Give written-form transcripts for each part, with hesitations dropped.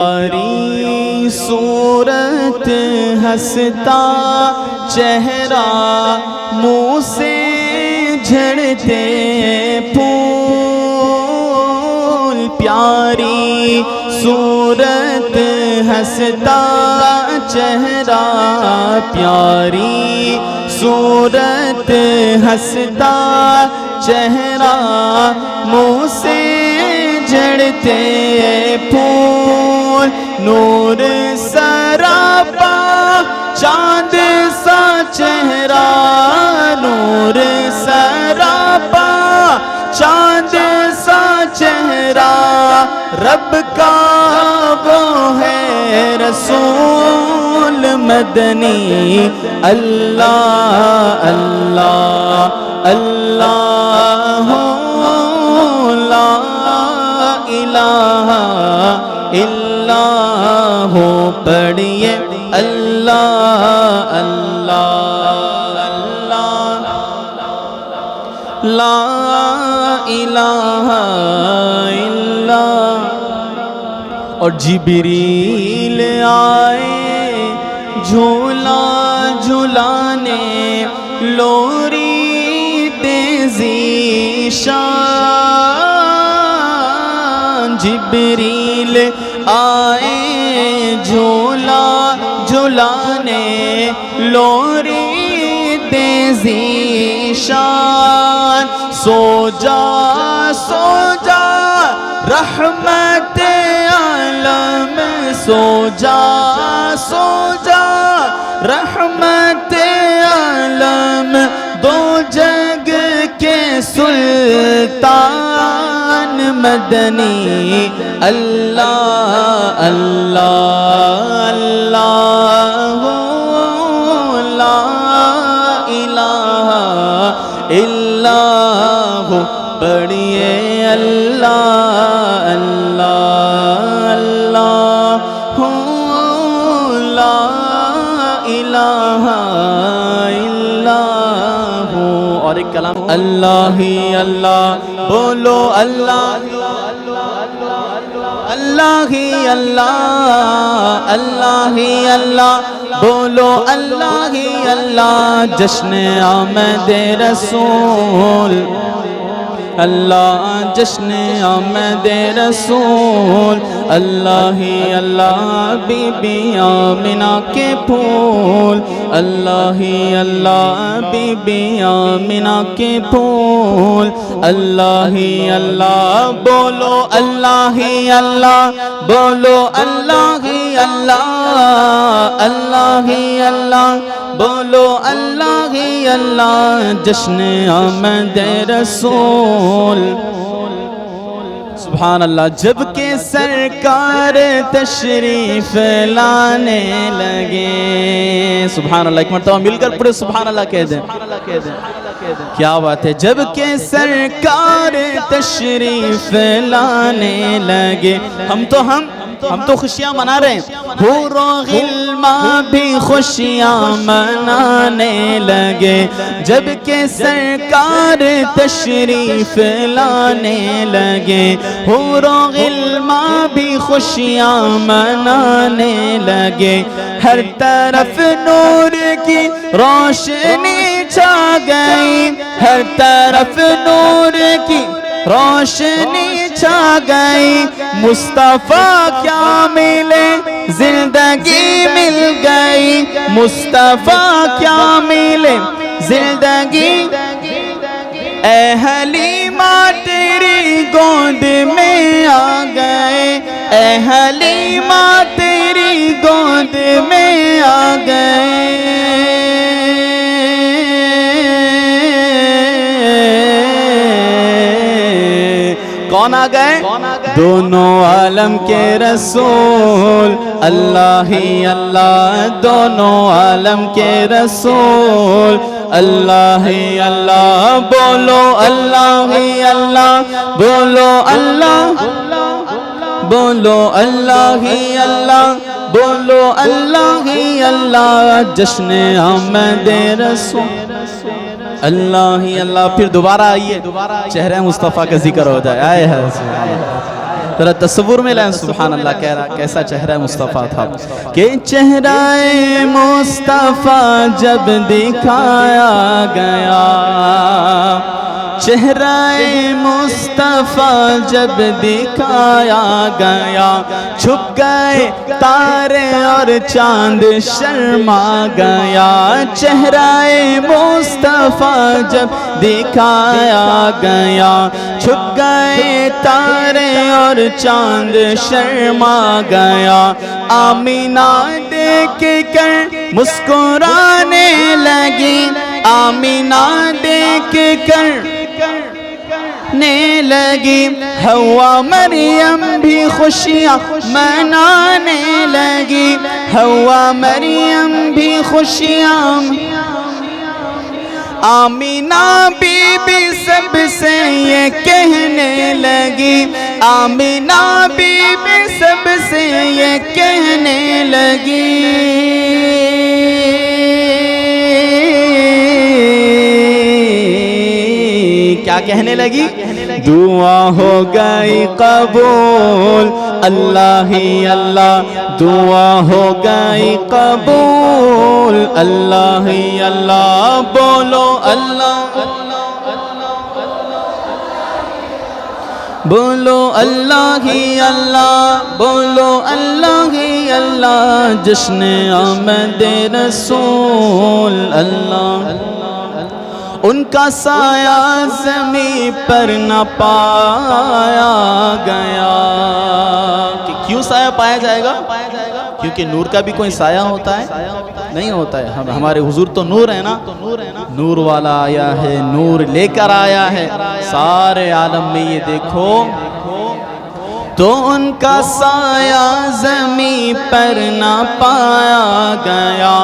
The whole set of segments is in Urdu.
پیاری صورت ہنستا چہرہ منہ سے جھڑتے پھول پیاری صورت ہنستا چہرہ پیاری صورت ہنستا چہرہ منہ سے جھڑتے پھول نور سراپا چاند سا چہرہ نور سراپا چاند سا چہرہ رب کا وہ ہے رسول مدنی اللہ اللہ اللہ لا الہ الا ہو پڑھیے اللہ اللہ اللہ لا الہ الا اور جبریل آئے جھولا جھلانے لوری تیزی شان جبریل آئے جھولا جھلانے لوری تیزی شان سو جا رحمت عالم سو جا رحمت عالم دو جگ کے سلطان مدنی اللہ اللہ اللہ لا الہ الا ہو پڑھیے اللہ اللہ اللہ لا الہ الا ہو اور ایک کلام اللہ ہی اللہ بولو اللہ اللہ ہی اللہ اللہ ہی اللہ بولو اللہ ہی اللہ جشن آمد رسول اللہ جشن آمد رسول اللہ ہی اللہ بی بی آمنہ کے پھول اللہ ہی اللہ بی بی آمنہ کے پھول اللہ ہی اللہ بولو اللہ ہی اللہ بولو اللہ ہی اللہ اللہ ہی اللہ بولو اللہ ہی اللہ جشن آمد رسول سبحان اللہ جب کہ سرکار تشریف لانے لگے سبحان اللہ ایک مرتبہ مل کر پورے سبحان اللہ کہہ دیں کیا بات ہے جب کہ سرکار تشریف لانے لگے ہم تو خوشیاں منا رہے ہیں حور و غلمان بھی خوشیاں منانے لگے جب کہ سرکار تشریف لانے لگے حور و غلمان بھی خوشیاں منانے لگے ہر طرف نور کی روشنی چھا گئی ہر طرف نور کی روشنی چھا گئی مصطفیٰ کیا ملے زندگی مل گئی مصطفیٰ کیا ملے زندگی اے حلیمہ تیری گود میں آ گئے اے حلیمہ تیری گود میں آ گئے کون آ گئے دونوں عالم کے رسول اللہ ہی اللہ دونوں عالم کے رسول اللہ ہی اللہ بولو اللہ ہی اللہ بولو اللہ بولو اللہ ہی اللہ بولو اللہ ہی اللہ جشن آمد رسول اللہ ہی اللہ. پھر دوبارہ آئیے چہرہ مصطفیٰ کا ذکر ہو جائے. آئے ذرا تصور میں لائیں سبحان اللہ کہہ رہا کیسا چہرہ مصطفیٰ تھا کہ چہرہ مصطفیٰ جب دکھایا گیا چہرہ مصطفیٰ جب دکھایا گیا چھپ گئے تارے اور چاند شرما گیا چہرہ مصطفیٰ جب دکھایا گیا چھپ گئے تارے اور چاند شرما گیا آمینہ دیکھ کر مسکرانے لگی آمینہ دیکھ کر نے لگی حوا مریم بھی خوشیاں منانے لگی حوا مریم بھی خوشیاں آمینہ بی بی سب سے یہ کہنے لگی آمینہ بی بی سب سے یہ کہنے لگی کیا کہنے لگی دعا ہو گئی قبول اللہ ہی اللہ دعا ہو گئی قبول اللہ ہی اللہ بولو اللہ بولو اللہ ہی اللہ بولو اللہ ہی اللہ جشن آمد رسول اللہ ان کا سایہ زمین پر نہ پایا گیا کہ کیوں سایہ پایا جائے گا کیونکہ نور کا بھی کوئی سایہ ہوتا ہے نہیں ہوتا ہے ہمارے حضور تو نور ہے نا نور والا آیا ہے نور لے کر آیا ہے سارے عالم میں یہ دیکھو تو ان کا سایہ زمین پر نہ پایا گیا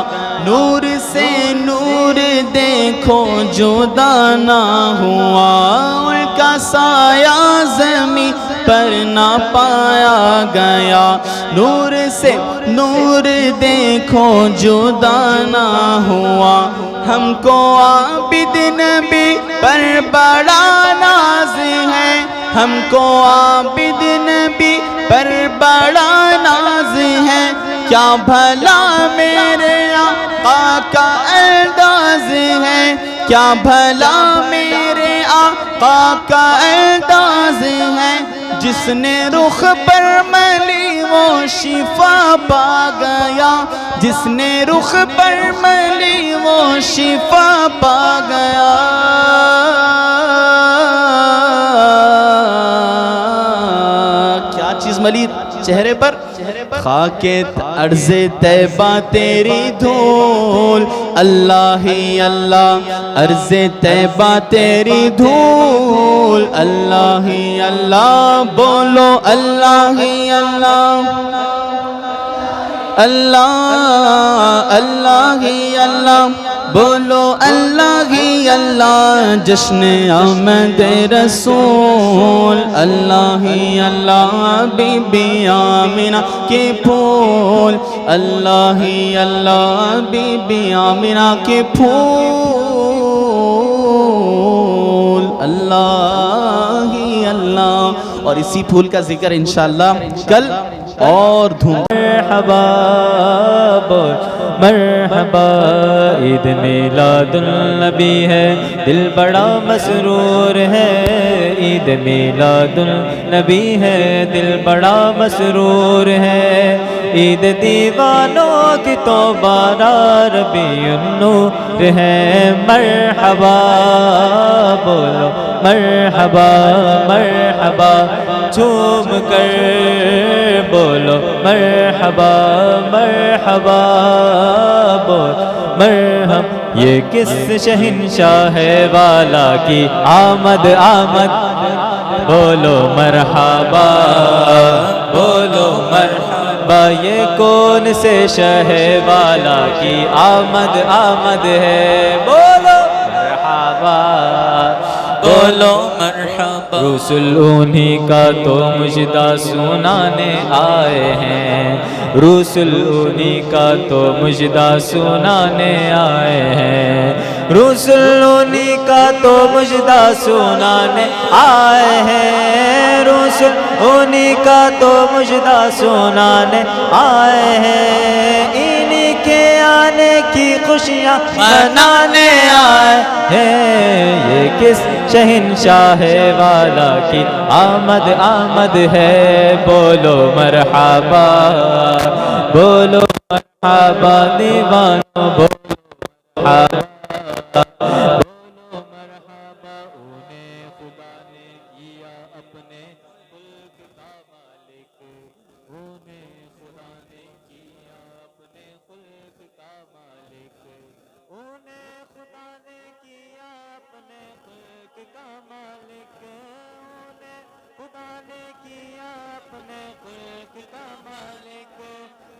نور سے نور دیکھو جدا نہ ہوا ان کا سایہ زمین پر نہ پایا گیا نور سے نور دیکھو جدا نہ ہوا ہم کو عابد نبی پر بڑا ناز ہے ہم کو عابد نبی پر بڑا ناز ہے کیا بھلا میرے آقا کا انداز ہے کیا بھلا میرے آقا کا انداز ہے جس نے رخ پر ملی وہ شفا پا گیا جس نے رخ پر ملی وہ شفا پا گیا کیا چیز ملی چہرے پر خاک عرض طیبہ تیری دھول اللہ ہی اللہ عرض طیبہ تیری دھول اللہ ہی اللہ بولو اللہ ہی اللہ اللہ اللہ ہی اللہ بولو اللہ ہی اللہ جشن آمد رسول اللہ ہی اللہ بی بی آمینہ کے پھول اللہ ہی اللہ بی بی آمینہ کے پھول اللہ ہی اللہ اور اسی پھول کا ذکر انشاءاللہ کل اور دھوم مرحبا مرحبا عید میلاد النبی ہے دل بڑا مسرور ہے عید میلاد النبی ہے دل بڑا مسرور ہے عید دیوانوں کی تو بارہ ربیع النور ہے مرحبا بولو مرحبا مرحبا جھوم کر بولو مرحبا مرحبا بول مرحبا یہ کس شہنشاہ والا کی آمد آمد بولو مرحبا بولو مرحبا یہ کون سے شہ والا کی آمد آمد ہے بولو مرحبا بولو مرحبا رسول انہی کا تو مجدہ سنانے آئے ہیں رسول انہی کا تو مجدہ سنانے آئے ہیں، رسول انہی کا تو مجدہ سنانے آئے ہیں، رسول انہی کا تو مجدہ سنانے آئے ہیں، انہی کے آنے کی خوشیاں منانے آئے ہیں۔ یہ کس شہنشاہ والا کی آمد آمد ہے، بولو مرحبا، بولو مرحبا دیوانو، بولو مرحبا، بولو مرحبا، انہیں خدا نے کیا اپنے ملک کا مالک، انہیں خدا نے کیا اپنے ملک کا مالک، انہیں خدا نے کیا اپنے ملک کا مالک، انہیں خدا نے کیا اپنے ملک کا مالک،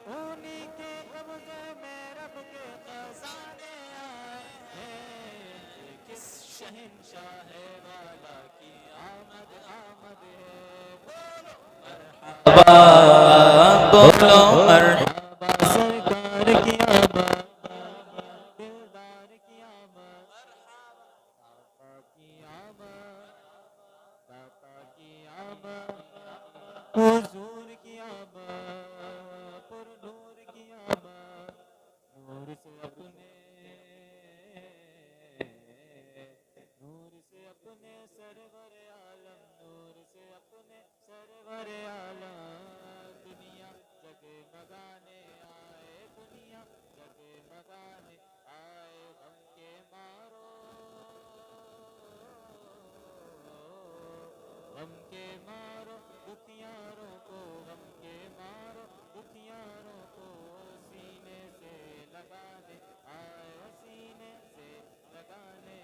انہی کے قبضے میں رب کے خزانے آئے ہیں۔ کس شہنشاہ والا کی آمد آمد ہے، بولو مرحبا، بولو مرحبا، سرکار کی آمد، دلدار کی آمد، آقا کی آمد، داتا کی آمد، حضور کی آمد، پر نور کی آمد، نور سے اپنے، نور سے اپنے سرور عالم، نور سے اپنے سرور عالم، دنیا جگمگانے آئے، دنیا جگمگانے آئے، غم کے مارو، غم کے مارو دکھیاروں کو، غم کے مارو دکھیاروں کو، سینے سے لگانے آئے، سینے سے لگانے،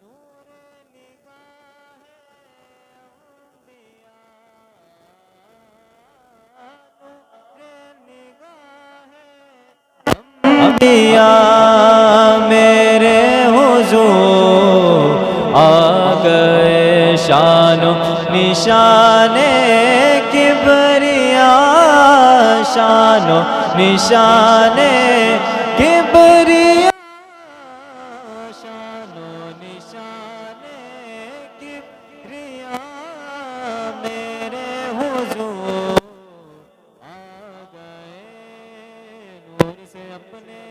نور نگاہ انبیاء، نور نگاہ انبیاء، میرے حضور آ گئے، شان و نشان کبریا، شان و نشان کبریا، شان و نشان کبریا، میرے حضور آ گئے، نور سے اپنے،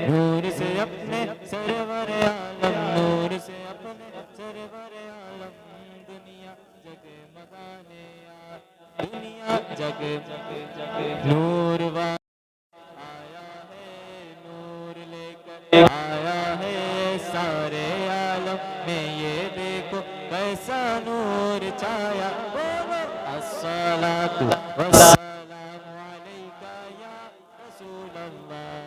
نور سے اپنے سرور عالم، نور سے اپنے سرور عالم، دنیا جگمگانے آئے، دنیا جگ نور آیا ہے، نور لے کر آیا ہے، سارے عالم میں یہ دیکھو کیسا نور چھایا، بولو الصلاۃ والسلام علیکہ یا رسول اللہ،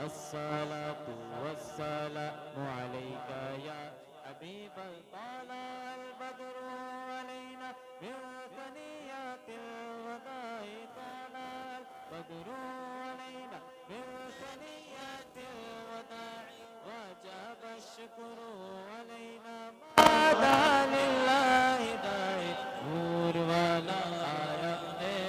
الصلاۃ والسلام علیکہ یا حبیب طلع البدر علینا من ثنیات الوداع، طلع البدر علینا من ثنیات الوداع، وجب الشکر علینا ما دعا للہ داعی، نور والا آیا ہے،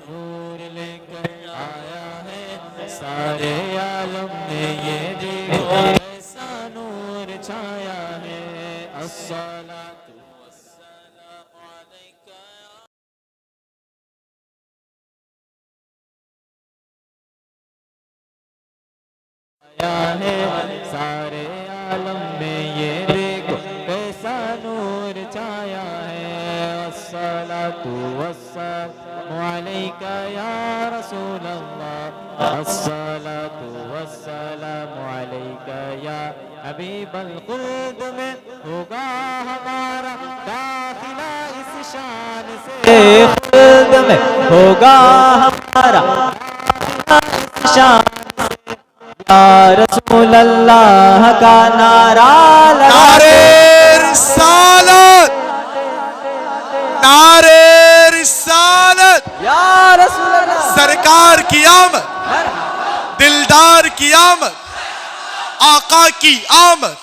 نور لے کر آیا ہے، سارے عالم میں یہ دیکھو ایسا نور چھایا ہے، الصلاۃ والسلام علیکہ آیا ہے، سارے عالم میں یہ دیکھو کیسا نور چھایا ہے، الصلاۃ والسلام علیکہ یا رسول اللہ، الصلاۃ والسلام علیکہ یا حبیب الخلد، میں ہوگا ہمارا داخلہ اس شان سے، خلد میں ہوگا ہمارا داخلہ اس شان سے، یا رسول اللہ کا نعرہ نعرے رسالت، نعرے رسالت، یا رسول اللہ، سرکار کی آمد، دلدار کی آمد، آقا کی آمد،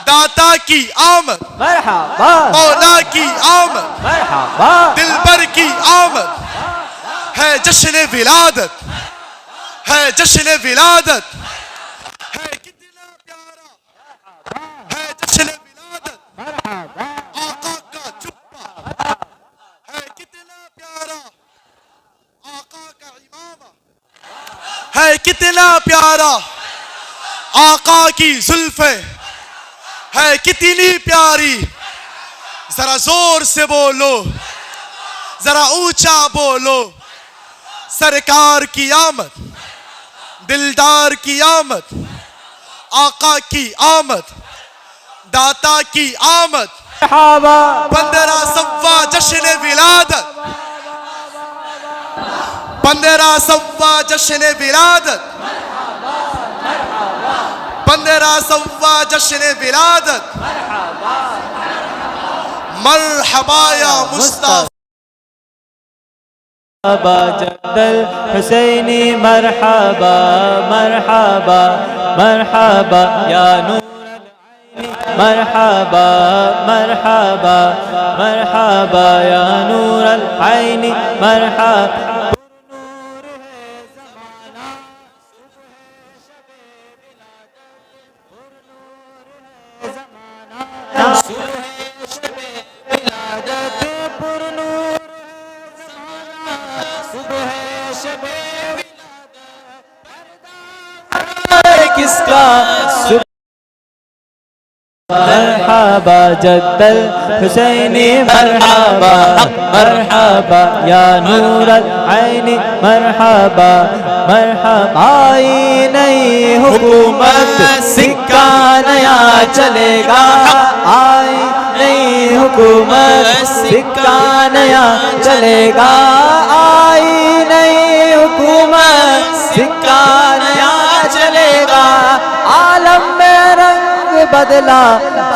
داتا کی آمد، مرحبا، مولا کی آمد، مرحبا، دلبر کی آمد، جشن ولادت ہے جشن ولادت ہے کتنا پیارا ہے جشن ولادت آقا کا چپا ہے کتنا پیارا آقا کا امامہ ہے کتنا پیارا آقا کی زلفیں ہے کتنی پیاری ذرا زور سے بولو ذرا اونچا بولو سرکار کی آمد دلدار کی آمد آقا کی آمد داتا کی آمد 15 سوا جشن ولادت 15 سوا جشن ولادت 15 سوا جشن ولادت مرحبا یا مصطفیٰ مرحبا جد الحسینی مرحبا مرحبا مرحبا یا نور العین مرحبا مرحبا مرحبا یا نور العین مرحبا کس کا مرحبا جد الحسینی مرحبا مرحبا یا نور العین مرحبا مرحبا آئی نئی حکومت سکہ نیا چلے گا آئی نئی حکومت سکہ نیا چلے گا آئی نئی حکومت سکہ نیا چلے گا عالم میں رنگ بدلا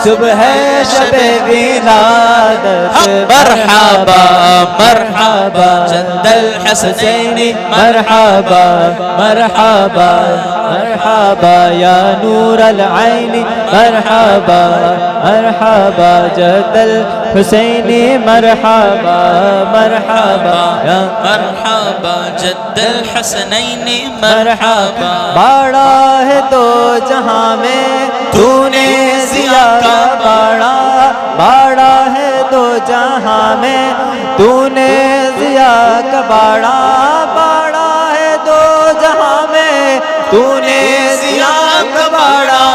صبح شب ولادت مرحبا مرحبا جد الحسینی مرحبا مرحبا مرحبا یا نور العین مرحبا مرحبا جد الحسینی مرحبا مرحبا یا مرحبا جد الحسنین مرحبا باڑا ہے تو جہاں میں تو نے ضیا کا باڑا باڑا ہے تو جہاں میں تو نے ضیا کا باڑا باڑا ہے تو جہاں میں تو نے ضیا کا باڑا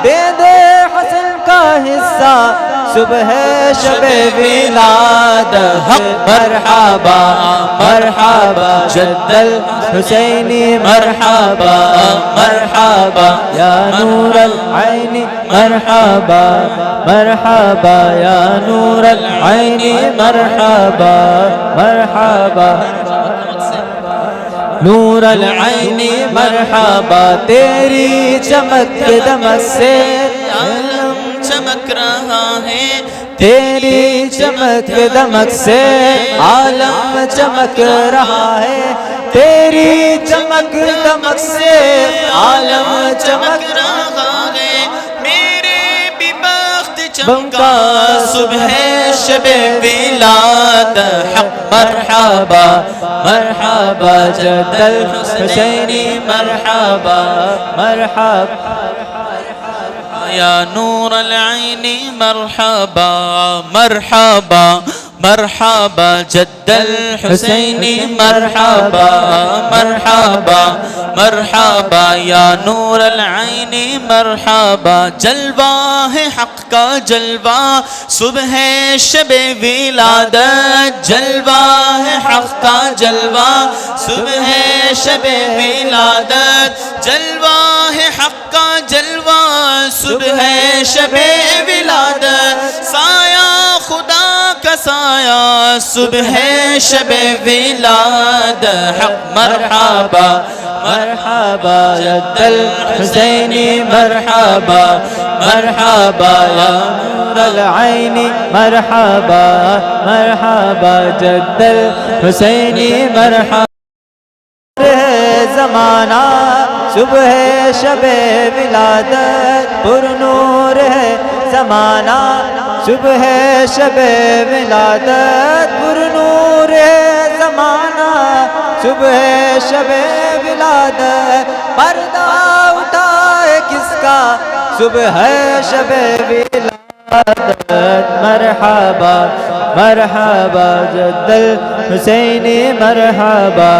دے دے حسن کا حصہ صبح شب ولادت مرحبا مرحبا جد الحسینی مرحبا مرحبا یا نور العین مرحبا مرحبا یا نور العین مرحبا مرحبا نور العین مرحبا تیری چمک دمک سے عالم چمک رہا ہے تیری چمک دمک سے عالم چمک رہا ہے تیری چمک دمک سے عالم چمک رہا ہے میرے بھی بخت چمکا صبح شب ولادت حق مرحبا مرحبا جد الحسینی مرحبا مرحبا یا نور العین مرحبا مرحبا مرحبا جد الحسین مرحبا مرحبا مرحبا یا نور العین مرحبا جلوہ ہے حق کا جلوہ صبح شب ولادت جلوہ ہے حق کا جلوہ صبح شب ولادت جلوہ ہے حق کا جلوہ صبح شب ولادت سایہ خدا کا سایہ صبح شب ولادت حق مرحبا مرحبا جد الحسینی مرحبا مرحبا یا نور العین مرحبا مرحبا جد الحسینی مرحبا زمانہ صبح شب ولادت پر نور ہے زمانہ صبح شب ولادت پر نور ہے زمانہ صبح شب ولادت پردہ اٹھائے کس کا صبح شب ولادت مرحبا مرحبا جد الحسینی مرحبا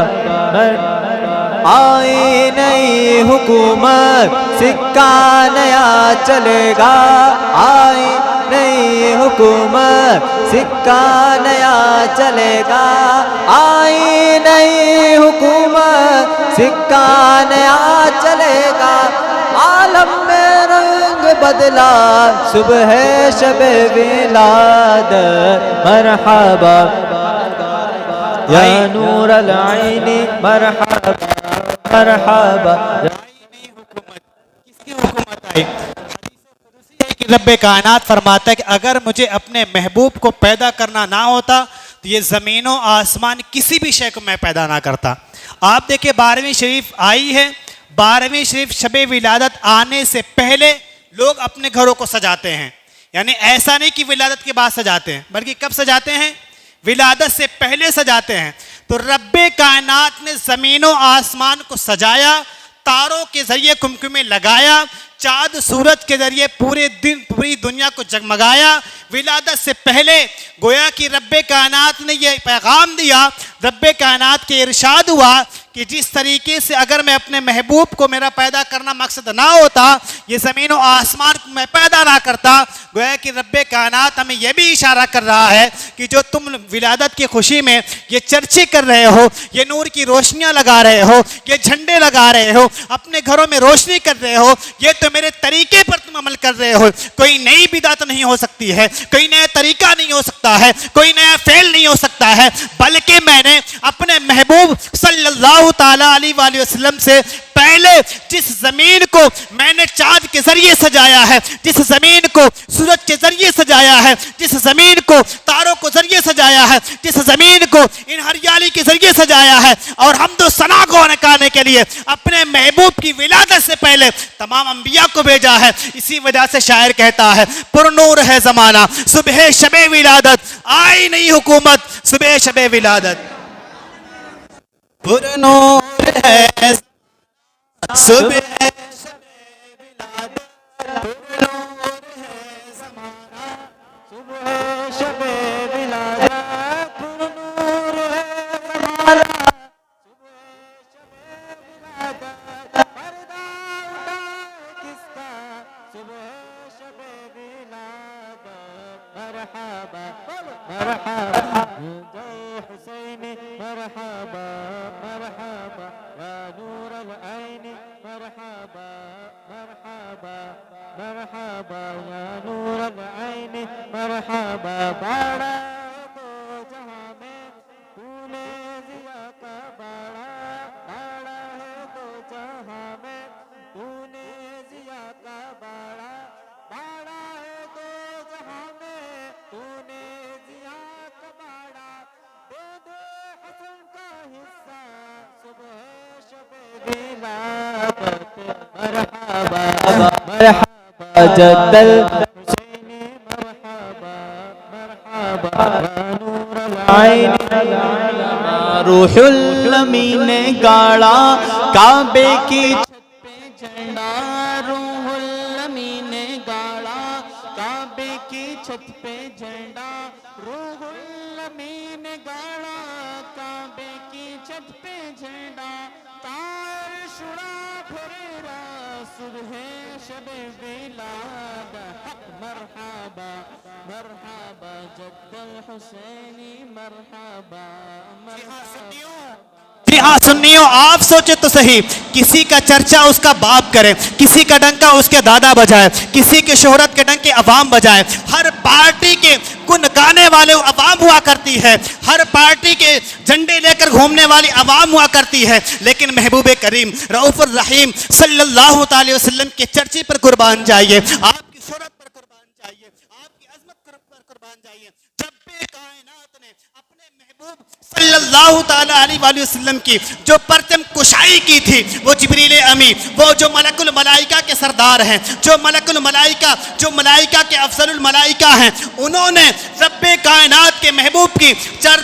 آئی نئی حکومت سکہ نیا چلے گا آئی نئی حکومت سکہ نیا چلے گا آئی نئی حکومت سکہ نیا چلے گا عالم میں رنگ بدلا صبح شب ولادت مرحبا یا نور العین مرحبا مرحبا کس کی حکومت آئی؟ حدیث قدسی ہے کہ رب کائنات فرماتا ہے کہ اگر مجھے اپنے محبوب کو پیدا کرنا نہ ہوتا تو یہ زمین و آسمان کسی بھی شے کو میں پیدا نہ کرتا. آپ دیکھیں 12ویں شریف آئی ہے. 12ویں شریف شب ولادت آنے سے پہلے لوگ اپنے گھروں کو سجاتے ہیں. یعنی ایسا نہیں کہ ولادت کے بعد سجاتے ہیں بلکہ کب سجاتے ہیں؟ ولادت سے پہلے سجاتے ہیں. تو رب کائنات نے زمین و آسمان کو سجایا, تاروں کے ذریعے کمکمے لگایا, چاند سورج کے ذریعے پوری دنیا کو جگمگایا. ولادت سے پہلے گویا کہ رب کائنات نے یہ پیغام دیا, رب کائنات کے ارشاد ہوا کہ جس طریقے سے اگر میں اپنے محبوب کو میرا پیدا کرنا مقصد نہ ہوتا, یہ زمین و آسمان کو میں پیدا نہ کرتا. گویا کہ رب کائنات ہمیں یہ بھی اشارہ کر رہا ہے کہ جو تم ولادت کی خوشی میں یہ چرچے کر رہے ہو, یہ نور کی روشنیاں لگا رہے ہو, یہ جھنڈے لگا رہے ہو, اپنے گھروں میں روشنی کر رہے ہو, یہ تو میرے طریقے پر تم عمل کر رہے ہو. کوئی نئی بدعت نہیں ہو سکتی ہے, کوئی نیا طریقہ نہیں ہو سکتا ہے, کوئی نیا فعل نہیں ہو سکتا ہے, بلکہ میں نے اپنے محبوب صلی اللہ تعالیٰ علیہ وآلہ وسلم سے پہلے جس زمین کو میں نے چاند کے ذریعے سجایا ہے, جس زمین کو سورج کے ذریعے سجایا ہے, جس زمین کو تاروں کو ذریعے سجایا ہے, جس زمین کو ان ہریالی کے ذریعے سجایا ہے, اور حمد و ثنا کو نکالنے کے لیے اپنے محبوب کی ولادت سے پہلے تمام انبیاء کو بھیجا ہے. اسی وجہ سے شاعر کہتا ہے پر نور ہے زمانہ صبح شب ولادت آئی نئی حکومت صبح شب ولادت. پر نور ہے صبح شب ولادت, پر نور ہے زمانہ صبح شب ولادت پر نور ہے زمانہ صبح شب ولادت پردہ اٹھائے کس کا صبح شب ولادت مرحبا مرحبا جے حسینی مرحبا مرحبا یا نور العین مرحبا مرحبا مرحبا یا نور العین مرحبا. باڑا دو جہاں میں تو نے ضیا کا باڑا, باڑا ہے دو جہاں میں تو نے ضیا کا باڑا, باڑا ہے دو جہاں میں تو نے ضیا کا باڑا. دے دے حسن کا حصہ صبح شب ولادت مرحبا مرحبا جد الحسینی مرحبا مرحبا یا نور العین روح الامین نے گاڑا کعبے کی چھت پہ جھنڈا, روح الامین نے گاڑا کعبے کی چھت پہ جھنڈا, روح الامین نے گاڑا کعبے کی چھت پہ جھنڈا. تار شڑا پھریرا صبح شب ولادت مرحبا مرحبا جد الحسینی مرحبا مرحبا. جی ہاں سنیو, آپ سوچے تو صحیح, کسی کا چرچا اس کا باپ کرے, کسی کا ڈنکا اس کے دادا بجائے, کسی کے شہرت کے ڈنکے عوام بجائے. ہر پارٹی کے گن گانے والے عوام ہوا کرتی ہے, ہر پارٹی کے جھنڈے لے کر گھومنے والی عوام ہوا کرتی ہے, لیکن محبوب کریم رؤوف الرحیم صلی اللہ تعالی وسلم کے چرچے پر قربان جائیے, آپ کی شہرت پر قربان جائیے, آپ کی عظمت پر قربان جائیے. رب کائنات نے اپنے محبوب صلی اللہ تعالی علیہ وآلہ وسلم کی جو پرچم کشائی کی تھی وہ جبریل امی، وہ جو ملک الملائکہ کے سردار ہیں، جو ملک الملائکہ، جو ملائکہ کے افضل الملائکہ ہیں، انہوں نے رب کائنات کے محبوب کی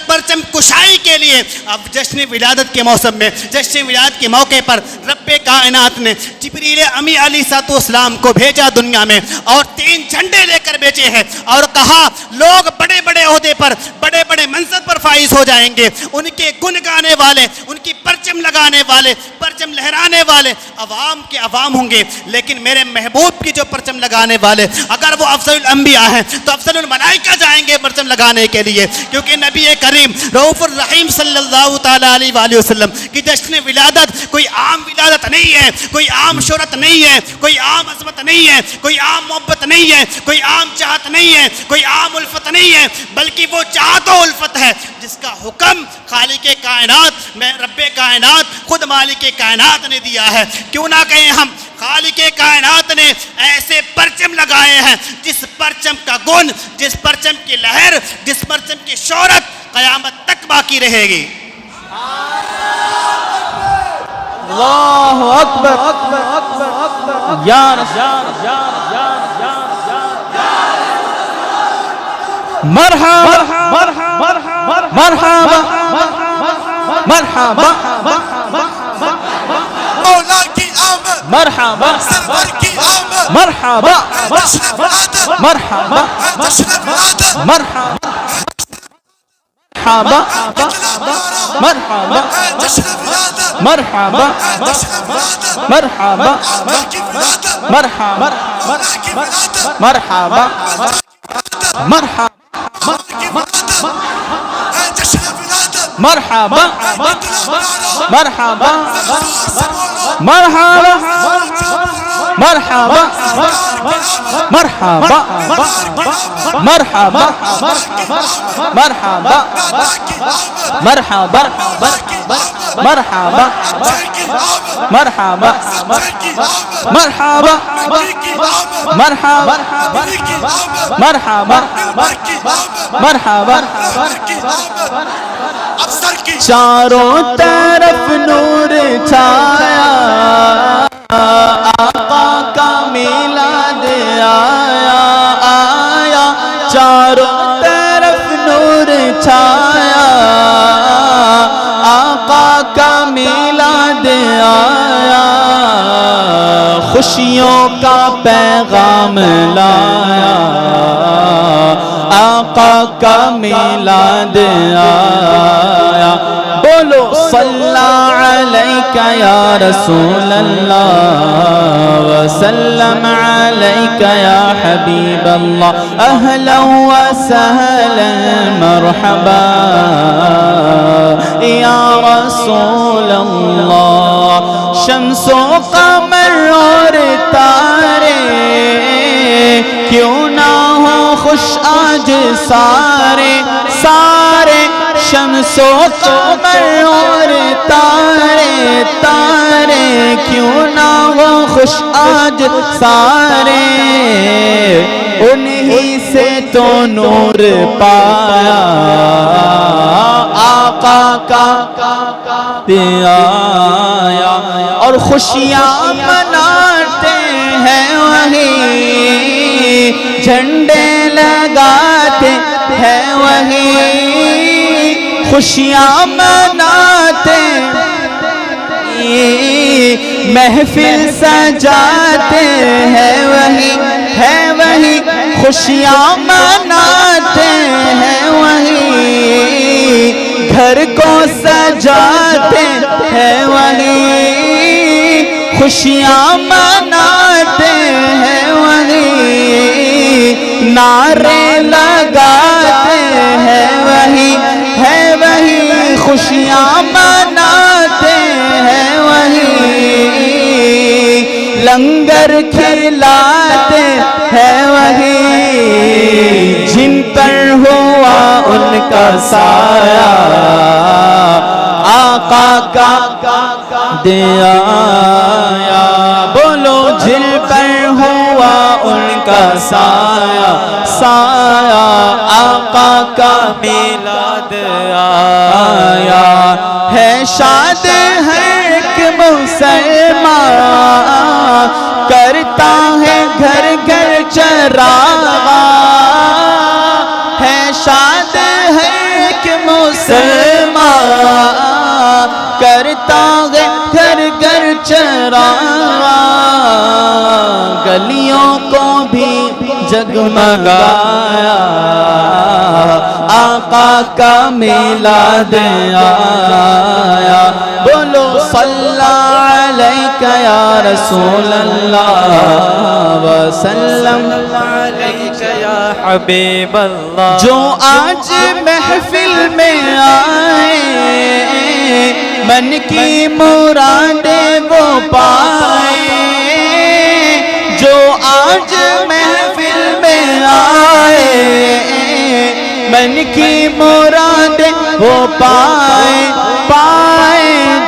پرچم کشائی کے لیے اب جشن ولادت کے موسم میں، جشن ولادت کے موقع پر رب کائنات نے جبریل امی علیہ السلام کو بھیجا دنیا میں، اور 3 جھنڈے لے کر بھیجے ہیں، اور کہا لوگ بڑے بڑے عہدے پر، بڑے بڑے منصب پر فائز ہو جائیں گے، ان کے گن گانے والے، ان کی پرچم لگانے والے، پرچم لہرانے والے عوام کے عوام ہوں گے، لیکن میرے محبوب کی جو پرچم لگانے والے اگر وہ افضل الانبیاء ہیں تو افضل الملائکہ جائیں گے پرچم لگانے کے لیے، کیونکہ نبی کریم رؤوف الرحیم صلی اللہ تعالی علیہ وآلہ وسلم کی جشن ولادت کوئی عام ولادت نہیں ہے، کوئی عام شہرت نہیں ہے، کوئی عام عظمت نہیں ہے، کوئی عام محبت نہیں ہے، کوئی عام چاہت نہیں ہے، کوئی عام الفت نہیں ہے، بلکہ وہ چاہت و الفت ہے جس کا حکم خالق کائنات میں رب کائنات خود مالک کائنات نے دیا ہے۔ کیوں نہ کہیں ہم خالق کائنات نے ایسے پرچم لگائے ہیں جس پرچم کا گن، جس پرچم کی لہر، جس پرچم کی شہرت قیامت تک باقی رہے گی۔ اللہ اکبر یا رسول مرحبا مرحبا مرحبا مرحبا مولا کی آمد، مرحبا سرور کی آمد، مرحبا جشن ولادت، مرحبا جشن ولادت، مرحبا مرحبا جشن ولادت، مرحبا جشن ولادت، مرحبا مولا کی ولادت، مرحبا مولا کی ولادت، مرحبا مرحبا جشن ولادت، مرحبا مرحبا مرحبا مرحبا مرحبا مرحبا مرحبا مرحبا مرحبا مرحبا مرحبا مرحبا مرحبا مرحبا چاروں طرف نور چھایا، آقا کا میلاد آیا آیا، چاروں طرف نور چھایا، آقا کا میلاد آیا، خوشیوں کا پیغام لایا، آقا کا میلاد آیا، بولو صلی علیک یا رسول اللہ وسلم علیک یا حبیب اللہ، اہلا وسہلا مرحبا یا رسول اللہ، شمس و قمر اور تارے کیوں نہ ہو خوش آج سارے سارے، شمس و قمر اور تارے تارے کیوں نہ ہو خوش آج سارے، انہی سے تو نور پایا، آقا کا دیا آیا، اور خوشیاں مناتے ہیں وہی، جھنڈے لگاتے ہیں وہی، خوشیاں مناتے محفل سجاتے ہیں وہی، ہے وہی، خوشیاں مناتے ہیں وہی، گھر کو سجاتے ہیں وہی، خوشیاں مناتے ہیں وہی، نعرے لگاتے ہیں وہی، ہے وہی، خوشیاں مناتے ہیں وہی، لنگر کھلاتے ہیں وہی، جن پر ہوا ان کا سایہ، آقا کا دیا آیا، بولو جن پر ہوا ان کا سایہ سایہ، آقا کا میلاد آیا، ہے شاد ہے ایک مسلمان کرتا ہے گھر گھر چراغاں ہے شاد ہے ایک مسلمان کرتا ہے گھر گھر چراغاں گلیوں کو بھی جگمگایا آقا کا میلاد آیا بولو صلی علیک یا رسول اللہ وسلم علیک یا حبیب اللہ جو آج محفل میں آئے من کی مرادیں وہ پائے جو آج محفل میں آئے من کی مرادیں وہ پائے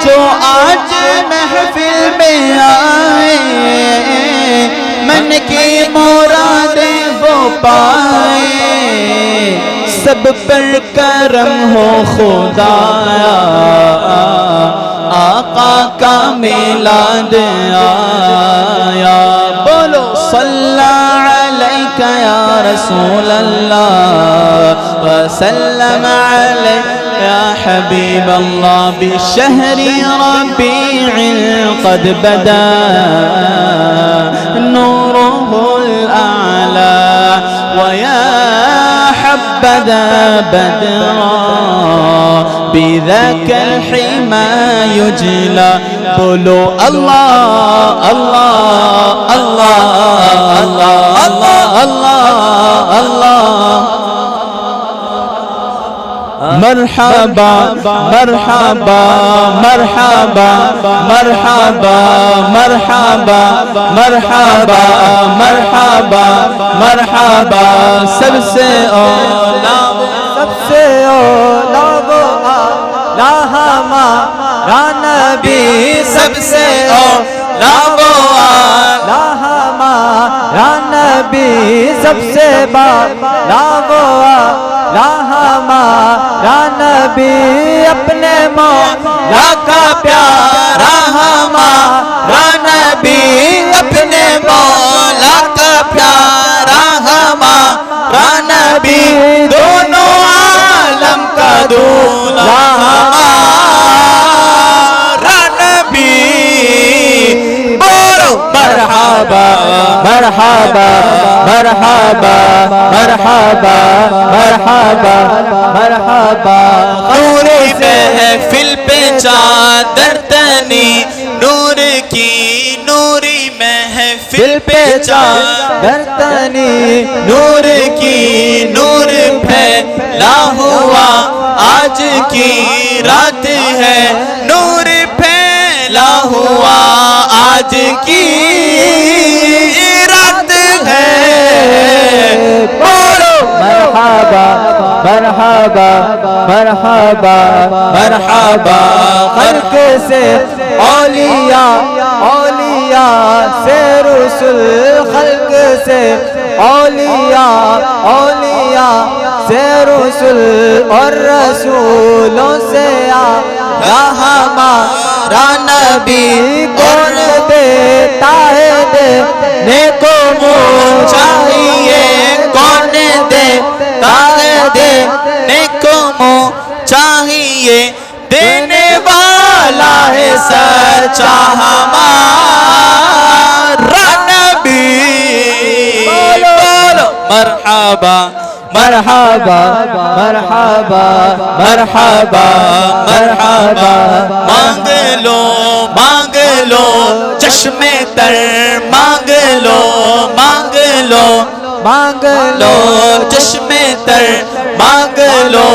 جو آج محفل میں آئے من کی مرادیں وہ پائے سب پر کرم ہو خدایا آقا کا میلاد آیا بولو صلی علیک یا رسول اللہ وسلم علیک یا حبیب اللہ بشہر ربیع قد بدا نورہ الاعلی ویا حبذا بدرا بذاك الحما يجلى بولو اللہ اللہ اللہ اللہ اللہ اللہ مرحبا مرحبا مرحبا مرحبا مرحبا مرحبا مرحبا مرحبا سب سے اولا سب سے اولا وہ آلہ ہمارا نبی سب سے اولا وہ آلہ ہمارا نبی سب سے بالا وہ آلہ ہمارا نبی اپنے مولا کا پیارا ہمارا نبی اپنے مولا کا پیارا ہمارا نبی دونوں عالم کا دولہا ہمارا نبی بولو مرحبا مرحبا مرحبا مرحبا مرحبا مرحبا نوری محفل پہ چادر تنی نور کی نوری محفل پہ چادر تنی نور کی نور پھیلا ہوا آج کی رات ہے نور پھیلا ہوا آج کی رات ہے بولو مرحبا مرحبا مرحبا مرحبا خلق سے اولیاء اولیاء سے رسول خلق سے اولیاء اولیاء سے رسول اور رسولوں سے ہمارا نبی کون دیتا ہے دینے کو منہ چاہیے کون دیتا ہے دینے کو منہ چاہیے دینے والا ہے سچا ہمارا نبی بولو مرحبا مرحبا مرحبا مرحبا مرحبا مانگ لو چشم تر مانگ لو مانگ لو چشم تر مانگ لو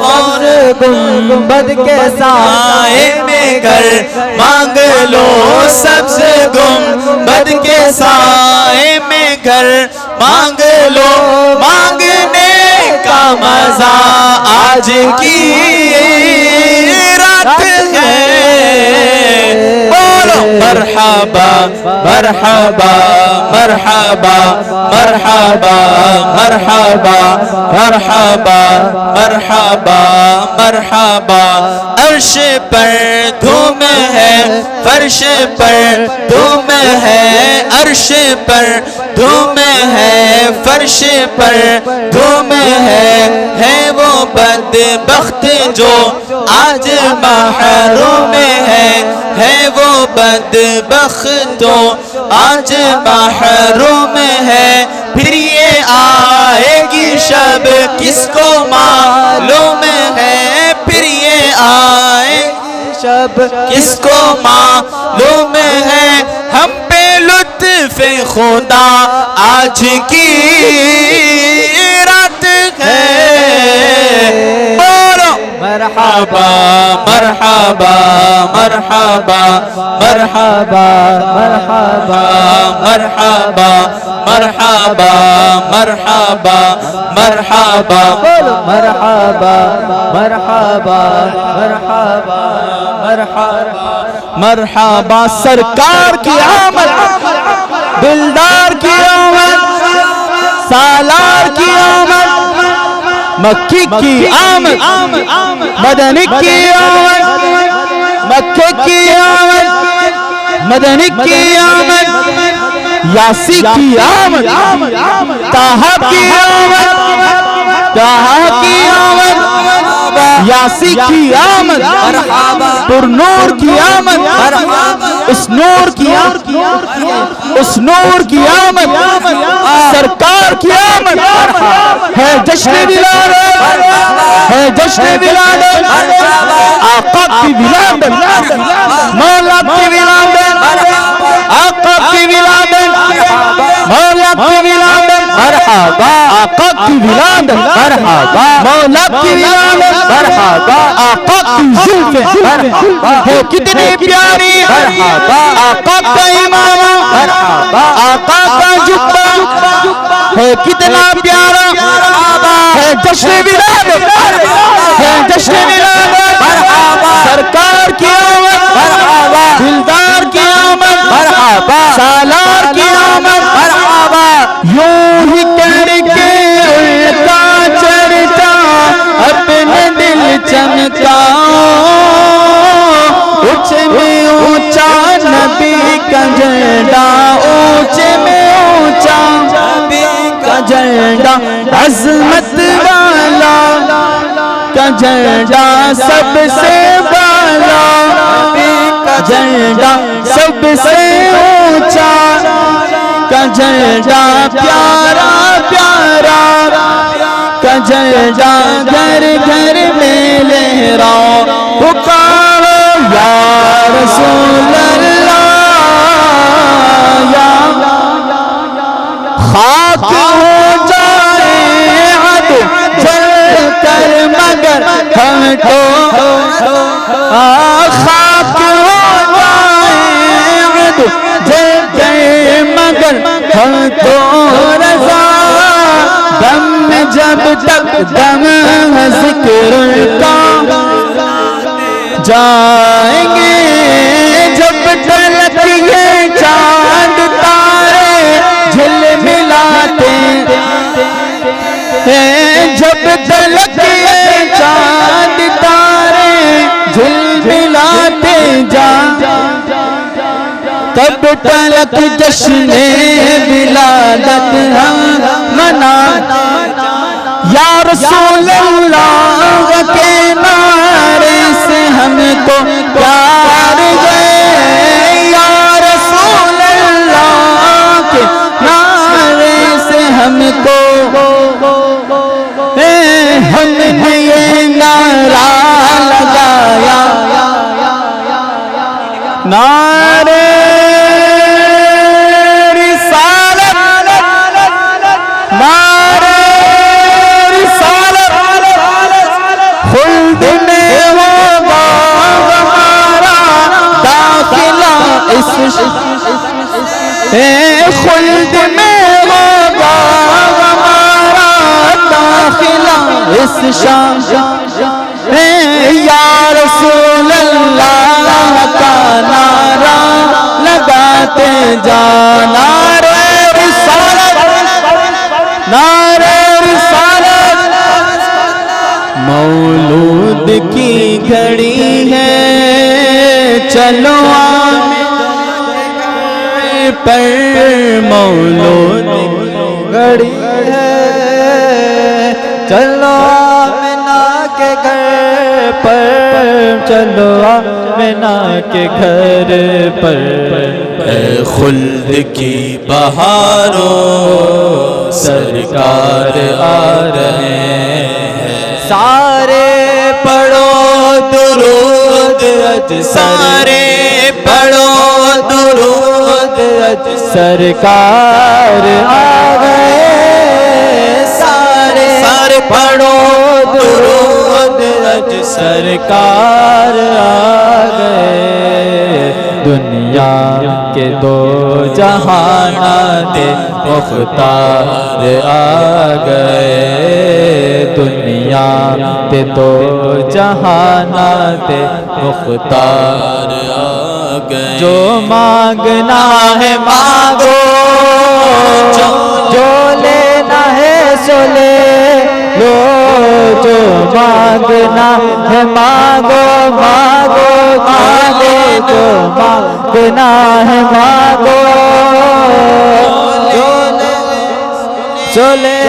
اور گنبد کے سائے میں گھر مانگ لو سبز گنبد کے سائے میں گھر مانگ لو مانگنے کا مزہ آج کی رات ہے بولو مرحبا مرحبا مرحبا مرحبا مرحبا مرحبا مرحبا مرحبا عرش پر دھوم ہے فرش پر دھوم ہے عرش پر دھوم ہے فرش پر دھوم ہے وہ بدبخت جو آج محروم ہے وہ بدبخت جو آج محروم ہے پھر یہ آئے گی شب کس کو معلوم ہے پھر یہ آئے گی شب کس کو معلوم ہے ہم پہ لطف خدا آج کی رات ہے بولو مرحبا مرحبا مرحبا مرحبا مرحبا مرحبا مرحبا مرحبا مرحبا مرحبا مرحبا مرحبا مرحبا مرحبا سرکار کی آمد دلدار کی آمد سالار کی آمد مکی کی آمد مدنی کی آمد مکے کی آمد مدنی کی آمد یاسی کی آمد طہا کی آمد طہا کی آمد یاسی کی آمد پر نور کی آمد اس نور کی آمد اس نور کی آمد سرکار کی آمد ہے جشن ولادت ہے جشن ولادت آقا کی ولادت مولا کی ولادت آقا کی ولادت مولا کی ولادت مرحبا آقا کی ولادت مرحبا مولا کی ولادت مرحبا آقا کی زلف مرحبا ہے کتنی پیاری مرحبا آقا کا امامہ مرحبا آقا کا جبہ ہے کتنا پیارا ہے جشن ولادت ہے جشن ولادت سرکار کی آمد دلدار کی آمد سالار کی آمد یوں ہی کر کے الٹا چرچا اپنے دل چمکاؤ اونچے میں اونچا نبی کا جھنڈا اونچے میں اونچا نبی کا جھنڈا عظمت والا کا جھنڈا سب سے بالا کا جھنڈا سب سے اونچا کا جھنڈا پیارا پیارا کا جھنڈا گھر گھر میں لہراؤ پکارو یا رسول اللہ یا خاک ہو جائے عدو جل کر مگر ہم تو خاک ہو جائے عدو جل کر مگر ہم تو رضا دم میں جب تک دم ہے ذکر کا جائیں گے جب تلک یہ چاند تارے جھل ملاتے ہیں جب تلک یہ چاند تارے جھل ملاتے تب تلک جشن ولادت ہم مناتے یا رسول اللہ کے نعرے سے ہم کو پیار گئے یا رسول اللہ کے نعرے سے ہم کو ہم نے یہ نعرہ لگایا نعرے خلد میں ہوگا ہمارا داخلہ اس شام یا رسول اللہ کا نعرہ لگاتے جانا رے چلو پر مولود گھڑی ہے، چلو آمنہ کے گھر پر، چلو آمنہ کے گھر پر، اے خلد کی بہاروں سرکار آ رہے ہیں، سارے پڑھو درود اج، سارے پڑھو درود اج، سرکار آ گئے، سارے پڑھو درود اج، سرکار آ گئے، دنیا کے دو جہانات مختار آ گئے، دنیا کے دو جہانات مختار آ گئے، جو مانگنا ہے مانگو، جو لینا ہے سو لے لو، جو مانگنا ہے مانگو مانگو مانگو، جو مانگنا ہے مانگو، جو لے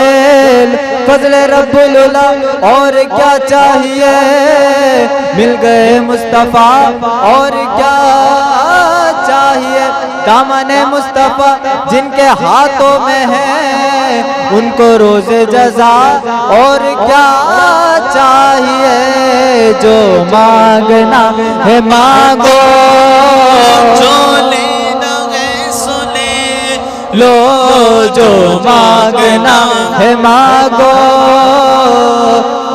فضل رب العلا، اور کیا چاہیے، مل گئے مصطفیٰ، اور کیا چاہیے، دامن مصطفیٰ جن کے ہاتھوں میں ہے، ان کو روز جزا، اور کیا چاہیے، جو مانگنا ہے مانگو، جو لینا ہے سو لے لو، جو مانگنا ہے مانگو،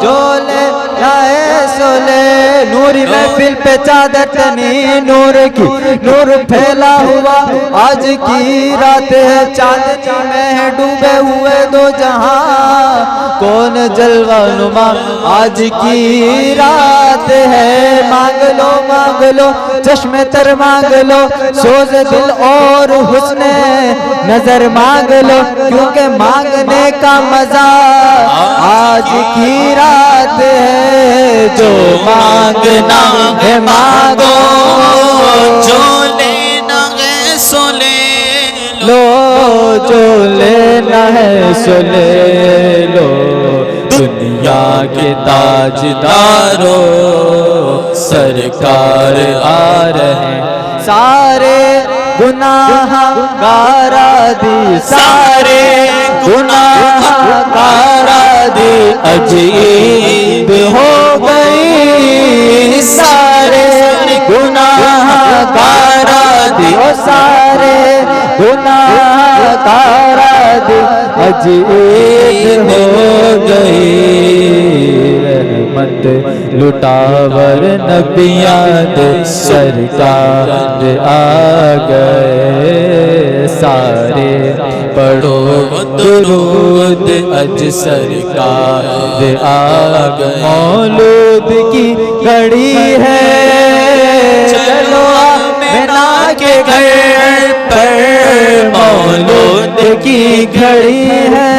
جو لینا ہے سو لے، نوری محفل پہ چادر تنی نور کی، نور پھیلا ہوا آج کی رات ہے، چاندنی میں ہے ڈوبے ہوئے دو جہاں، کون جلوہ نما آج کی رات ہے، مانگ لو چشم تر مانگ لو، سوز دل اور حسن نظر مانگ لو، کیونکہ مانگنے کا مزہ آج کی رات ہے، جو مانگنا ہے مانگو، جو لینا ہے سو لے لو، جو لینا ہے سو لے لو، دنیا کے تاجداروں سرکار آ رہے ہیں، سارے گناہ گارا دی، سارے گناہ گارا دی عجیب ہو گئی، سارے گناہ گارا دی، سارے گناہ گارا دی عجیب ہو گئی، رحمت لٹاور نبیان سرکار آ گئے، سارے پڑھو درود اج، سرکار آ گئے، مولود کی گھڑی ہے، چلو آمنہ کے گھر پر، مولود کی گھڑی ہے،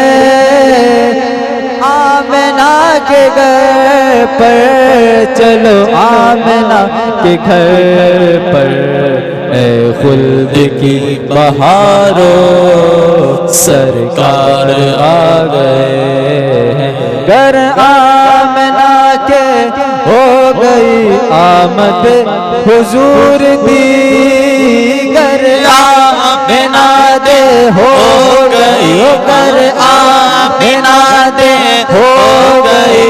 آمنہ کے گھر پر، چلو آمنہ کے گھر پر، اے خلد کی بہاروں سرکار آ گئے ہیں، گھر آمنہ کے ہو گئی آمد حضور دی، گھر آمنہ دے ہو گئی، گھر آمنہ دے ہو گئی،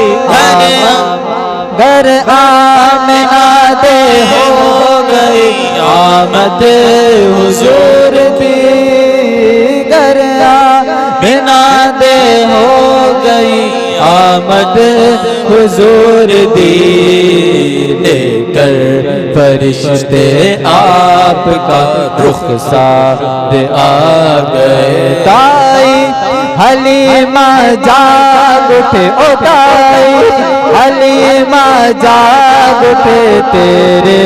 گھر آمنہ دے ہو گئی آمد حضور دی، گھر آمنہ دے ہو گئی آمد حضور دی، لے کر فرشتے آپ کا رخسار آ گئے، تائی حلیمہ جاگ اٹھے، او تائی حلیمہ جاگ اٹھے، تیرے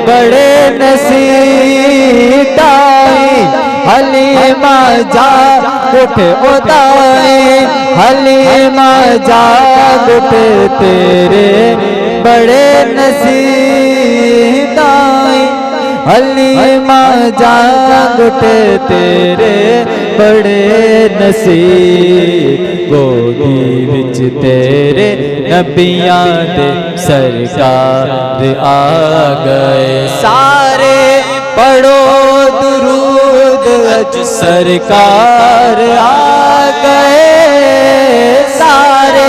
بڑے نصیب، تائی حلیمہ جاگ اٹھے، او تائی حلیمہ جاگ اٹھے، تیرے بڑے نصیب، تائی حلیمہ جان اٹھے تیرے بڑے نصیب گودی وچ تیرے نبیاں دے سرکار آ گئے سارے پڑھو درود اج سرکار آ گئے سارے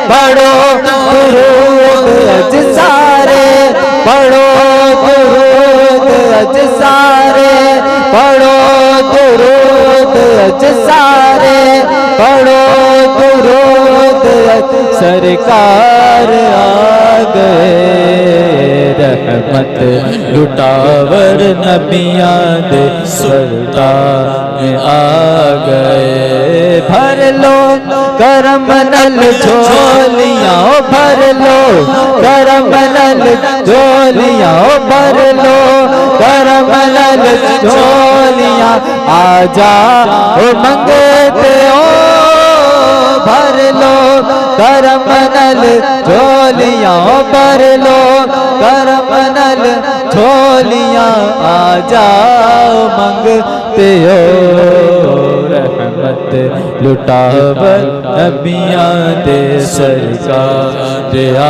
پڑھو درود اج سارے پڑھو درود اج سارے پڑھو درود اج سارے پڑھو درود اج سرکار آ گئے رحمت لٹاور نبیاں دے سردار آ گئے بھر لو کرم نل جھولیاں بھر لو کرم نل جھولیاں بھر لو کرم نل جھولیاں آ جاؤ منگتے ہو بھر لو کرم نل جھولیاں بھر لو کرم نل جھولیاں آ جاؤ منگتے ہو رحمت لٹاور نبیاں دے سرکار آ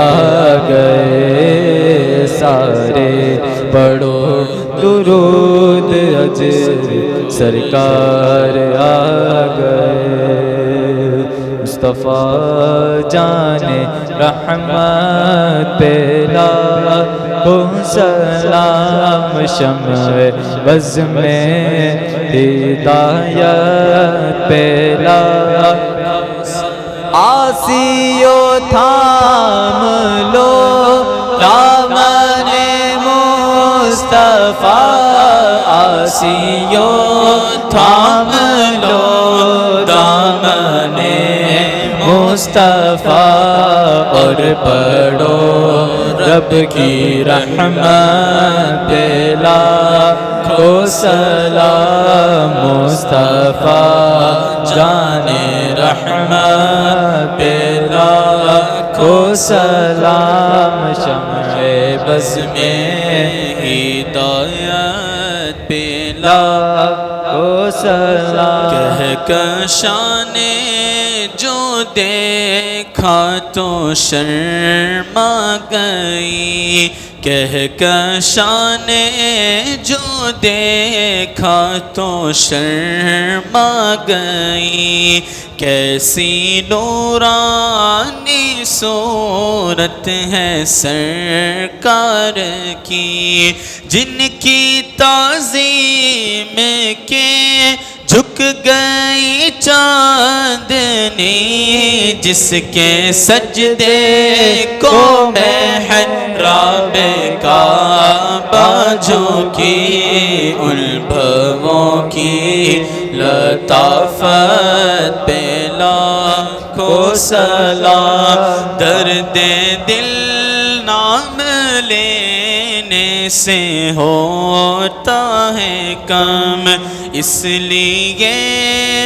گئے سارے پڑھو درود اج سرکار آ گئے مصطفیٰ جان رحمت پہلا کو سلام شمع بز میں ہدایت پہلا آسیو تھام لو دامن مصطفیٰ آسیو تھام لو دامن مصطفیٰ اور پڑھو رب کی رحمت لاکھوں سلام مصطفیٰ جان رحمت لاکھوں سلام شمع بز میں ہدایت پہ لاکھوں سلام کہکشاں نے جو دیکھا تو شرما گئی کہکشاں نے جو دیکھا تو شرما گئی کیسی نورانی صورت ہے سرکار کی جن کی تعظیم کے جھک گئی چاندنی جس کے سجدے کو محراب کعبہ جھکی البھووں کی لطافت پہ لاکھوں سلام درد دل نام لینے سے ہوتا ہے کم اس لیے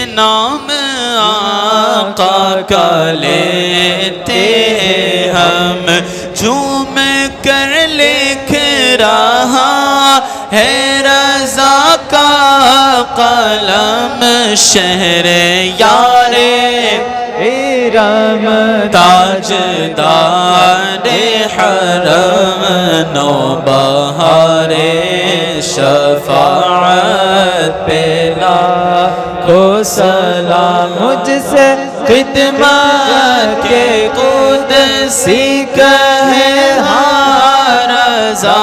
نام آقا کا لیتے ہیں ہم جھوم کر لکھ رہا ہے رضا کا قلم شہر یار ارم تاجدار حرم نوبہار شفاعت پہ لاکھوں سلام مجھ سے خدمت کے قدسی کہے ہاں رضا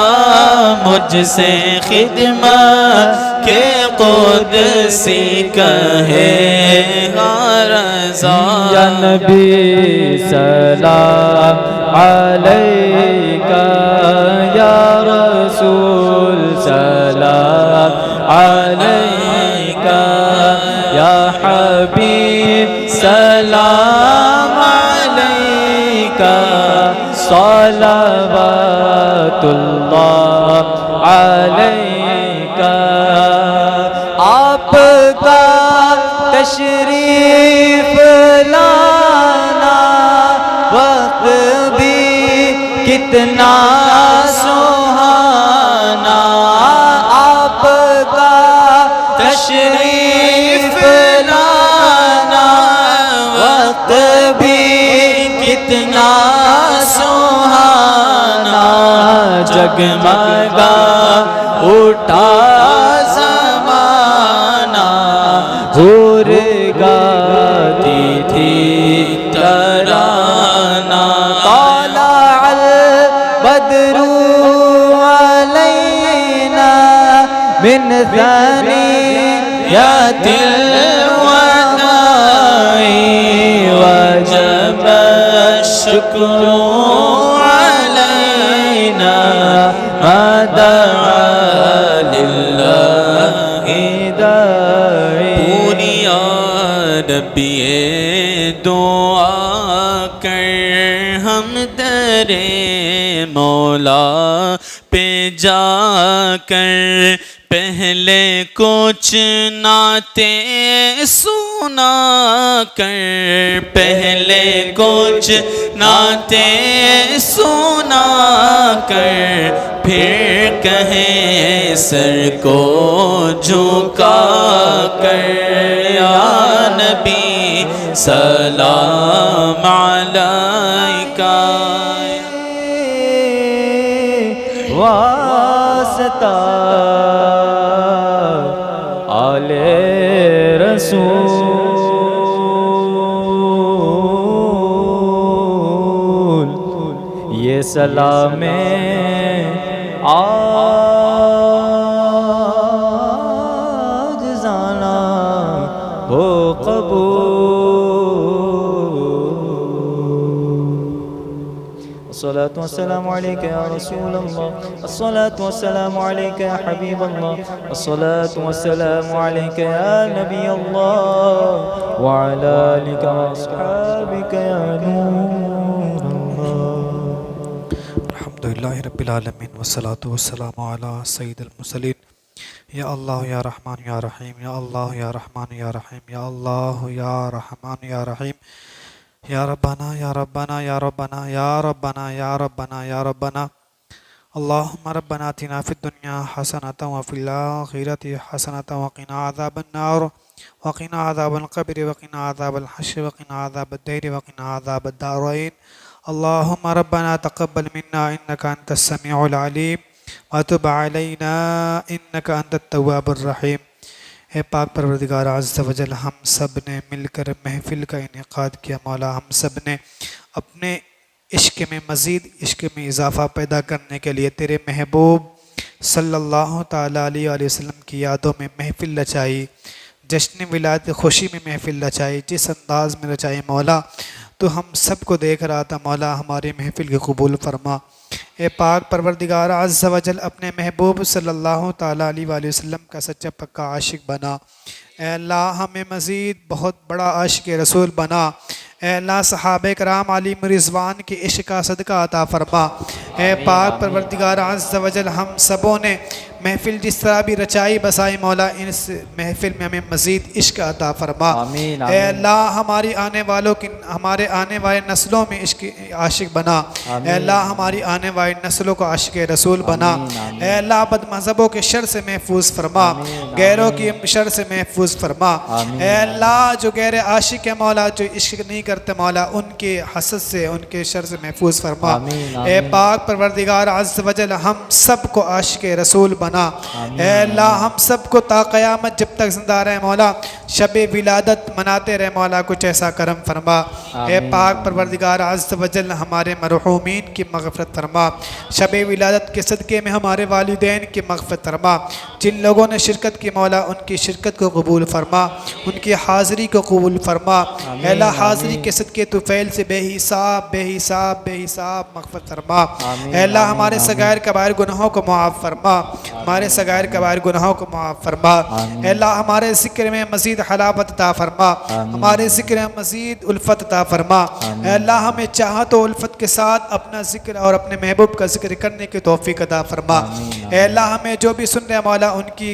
مجھ سے خدمت کے قدسی کہے ہاں رضا یا نبی سلام علیکہ یا رسول سلام علیکہ یا حبیب سلام علیکہ صلوات اللہ علیکہ آپ کا تشریف لانا وقت بھی کتنا سہانا جگمگا اٹھا زمانہ حور گاتی تھی ترانہ طلع البدر علینا من ثنیات الوداع وجب الشکر علینا ما دعا للہ داعی پوری ربی دعا کر ہم در مولا پہ جا کر پہلے کچھ نعتیں سنا کر پہلے کچھ نعتیں سنا کر پھر کہیں سر کو جھکا کر یا نبی سلام علیکہ واسطہ آل رسول یہ سلام عاجزانہ ہو الصلاة والسلام عليك يا رسول الله الصلاة والسلام عليك يا حبيب الله الصلاة والسلام عليك يا نبي الله وعلى آلك وأصحابك يا نور الله الحمدللہ رب العالمین والصلاة والسلام علی سید المرسلین یا اللہ یا رحمان یا رحیم یا اللہ یا رحمان یا رحیم یا اللہ یا رحمان یا رحیم یا ربنا یا ربنا یا ربنا یا ربنا یا ربنا یا ربنا اللہم ربنا آتنا فی الدنیا حسنۃ وفی الآخرۃ حسنۃ وقنا عذاب النار وقنا عذاب القبر وقنا عذاب الحشر وقنا عذاب الدیر وقنا عذاب الدارین اللہم ربنا تقبل منا انک انت السمیع العلیم وتب علینا انک انت التواب الرحیم۔ اے پاک پروردگار عز و جل، ہم سب نے مل کر محفل کا انعقاد کیا مولا، ہم سب نے اپنے عشق میں مزید عشق میں اضافہ پیدا کرنے کے لیے تیرے محبوب صلی اللہ تعالیٰ علیہ وسلم کی یادوں میں محفل رچائی، جشن ولادت خوشی میں محفل رچائی، جس انداز میں رچائی مولا تو ہم سب کو دیکھ رہا تھا مولا، ہماری محفل کی قبول فرما۔ اے پاک پروردگار عز و جل، اپنے محبوب صلی اللہ تعالیٰ علیہ وآلہ وسلم کا سچا پکا عاشق بنا۔ اے اللہ ہمیں مزید بہت بڑا عاشق رسول بنا۔ اے اللہ صحابہ کرام علیہم رضوان کے عشق کا صدقہ عطا فرما۔ اے پاک پروردگار عز و جل، ہم سبوں نے محفل جس طرح بھی رچائی بسائی مولا، اس محفل میں ہمیں مزید عشق عطا فرما۔ آمین اے اللہ ہمارے آنے والے نسلوں میں عشق عاشق بنا۔ اے اللہ ہماری آنے والی نسلوں کو عاشق رسول بنا۔ اے اللہ بد مذہبوں کے شر سے محفوظ فرما، غیروں کی شر سے محفوظ فرما۔ اے اللہ جو غیر عاشق ہے مولا، جو عشق نہیں کرتے مولا، ان کے حسد سے، ان کے شر سے محفوظ فرما۔ اے پاک پروردگار عز و جل، ہم سب کو عاشق رسول بنا۔ اے اللہ ہم سب کو تا قیامت جب تک زندہ رہے مولا، شب ولادت مناتے رہے مولا، کچھ ایسا کرم فرما۔ اے پاک پروردگار عز و جل، ہمارے مرحومین کی مغفرت فرما، شب ولادت کے صدقے میں ہمارے والدین کی مغفرت فرما، جن لوگوں نے شرکت کی مولا ان کی شرکت کو قبول فرما، ان کی حاضری کو قبول فرما۔ اے اللہ حاضری کے صدقے تو فیل سے بے حساب مغفرت فرما۔ اے اللہ ہمارے صغائر کبائر گناہوں کو معاف فرما، ہمارے صغائر کبائر گناہوں کو معاف فرما۔ اے اللہ ہمارے ذکر میں مزید حلاوت عطا فرما، ہمارے ذکر میں مزید الفت عطا فرما۔ اے اللہ ہمیں چاہت و الفت کے ساتھ اپنا ذکر اور اپنے محبوب کا ذکر کرنے کی توفیق عطا فرما۔ اے اللہ ہمیں جو بھی سن رہے مولا ان کی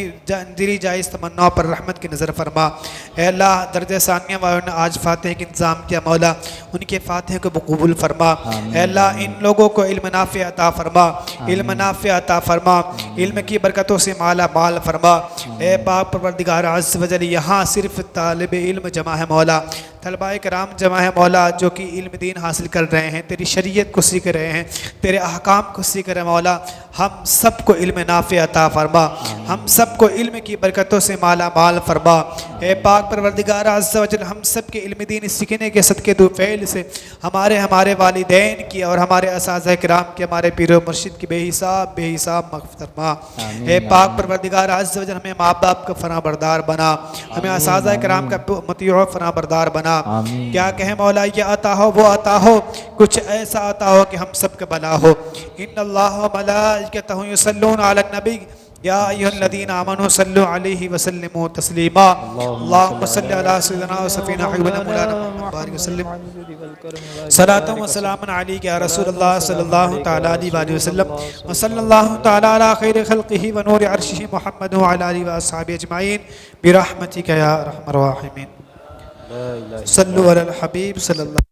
دلی جائز تمناؤں پر رحمت کی نظر فرما۔ اے اللہ درجہ ثانیہ والوں نے آج فاتحہ کا انتظام کیا مولا، ان کے فاتحہ کو قبول فرما۔ اے اللہ ان لوگوں کو علم نافع عطا فرما، علم نافع عطا فرما، علم کی برکتوں سے مالا مال فرما۔ اے پاک پروردگار عز و جل، یہاں صرف طالب علم جمع ہے مولا، طلباء کرام جمع ہے مولا جو کہ علم دین حاصل کر رہے ہیں، تیری شریعت کو سیکھ رہے ہیں، تیرے احکام کو سیکھ رہے ہیں مولا، ہم سب کو علم نافع عطا فرما، ہم سب کو علم کی برکتوں سے مالا مال فرما۔ اے پاک پروردگار عز و جل، ہم سب کے علم دین سیکھنے کے صدقے دو فعل سے ہمارے والدین کی اور ہمارے اساتذہ کرام کی، ہمارے پیر و مرشد کی بے حساب مغفرت فرما۔ اے پاک پروردگار عز و جل، ہمیں ماں باپ کا فرما بردار بنا، ہمیں اساتذہ کرام کا مطیع و فرما بردار بنا۔ کیا کہیں مولا، یہ عطا ہو وہ عطا ہو، کچھ ایسا عطا ہو کہ ہم سب کا بھلا ہو۔ ان اللہ و ملائکتہ یصلون علی النبی یا ایھا الذین آمنوا صلوا علیہ وسلموا تسلیما۔ اللہم صل علی سیدنا و سفینہ حبیبنا مولانا محمد بارک وسلم، صلاۃ و سلام علیک یا رسول اللہ صلی اللہ تعالی علیہ وآلہ وسلم، وصلی اللہ تعالی علی خیر خلقہ و نور عرشہ محمد وعلی آلہ واصحابہ اجمعین برحمتک یا ارحم الراحمین۔ صلوا علی الحبیب صلی اللہ